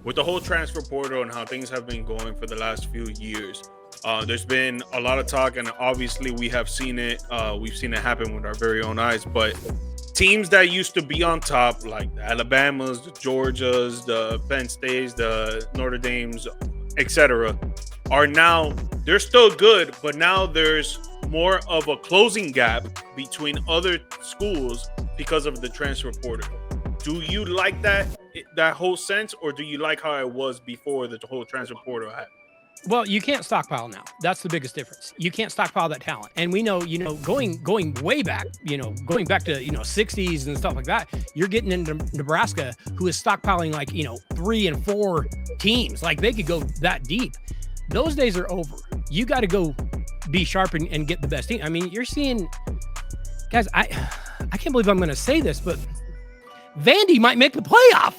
with the whole transfer portal and how things have been going for the last few years, there's been a lot of talk, and obviously we have seen it. We've seen it happen with our very own eyes. But teams that used to be on top, like the Alabamas, the Georgias, the Penn States, the Notre Dames, etc., are now, they're still good, but now there's more of a closing gap between other schools because of the transfer portal. Do you like that whole sense, or do you like how it was before the whole transfer portal happened? Well, you can't stockpile now. That's the biggest difference. You can't stockpile that talent. And we know, going way back, going back to, 60s and stuff like that, you're getting into Nebraska, who is stockpiling like, 3 and 4 teams. Like they could go that deep. Those days are over. You got to go be sharp and get the best team. I mean, you're seeing, guys, I can't believe I'm going to say this, but Vandy might make the playoff.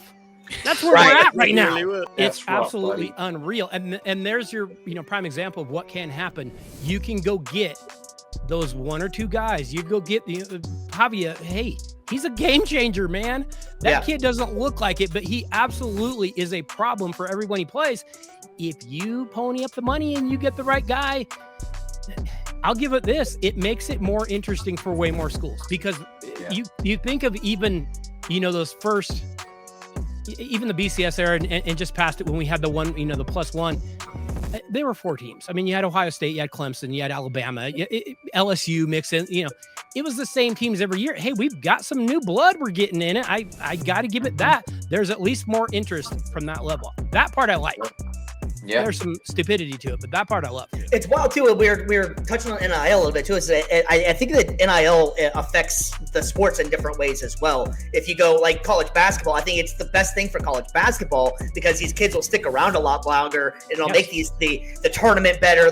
That's where we're at right now. It's absolutely unreal. And there's your, prime example of what can happen. You can go get those 1 or 2 guys. You go get Pavia. Hey, he's a game changer, man. That kid doesn't look like it, but he absolutely is a problem for everyone he plays. If you pony up the money and you get the right guy, I'll give it this. It makes it more interesting for way more schools, because you think of even, those first, even the BCS era and just past it, when we had the one, the +1, there were 4 teams. I mean, you had Ohio State, you had Clemson, you had Alabama, LSU mixed in, it was the same teams every year. Hey, we've got some new blood we're getting in it. I got to give it that. There's at least more interest from that level. That part I like. Yeah. There's some stupidity to it, but that part I love. It's wild too. We're touching on NIL a little bit too. I think that NIL affects the sports in different ways as well. If you go like college basketball, I think it's the best thing for college basketball, because these kids will stick around a lot longer. It'll make the tournament better.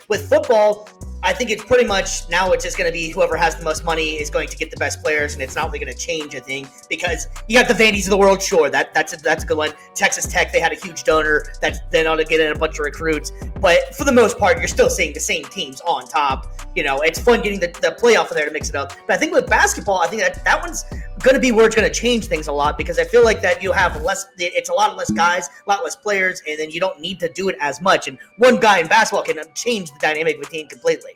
With football, I think it's pretty much now it's just going to be whoever has the most money is going to get the best players, and it's not really going to change a thing, because you got the Vandy's of the world. Sure, that's a good one. Texas Tech, they had a huge donor that then ought to get in a bunch of recruits, but for the most part, you're still seeing the same teams on top. It's fun getting the playoff in there to mix it up. But I think with basketball, I think that one's going to be where it's going to change things a lot, because I feel like that you have less. It's a lot less guys, a lot less players, and then you don't need to do it as much. And one guy in basketball can change the dynamic of a team completely.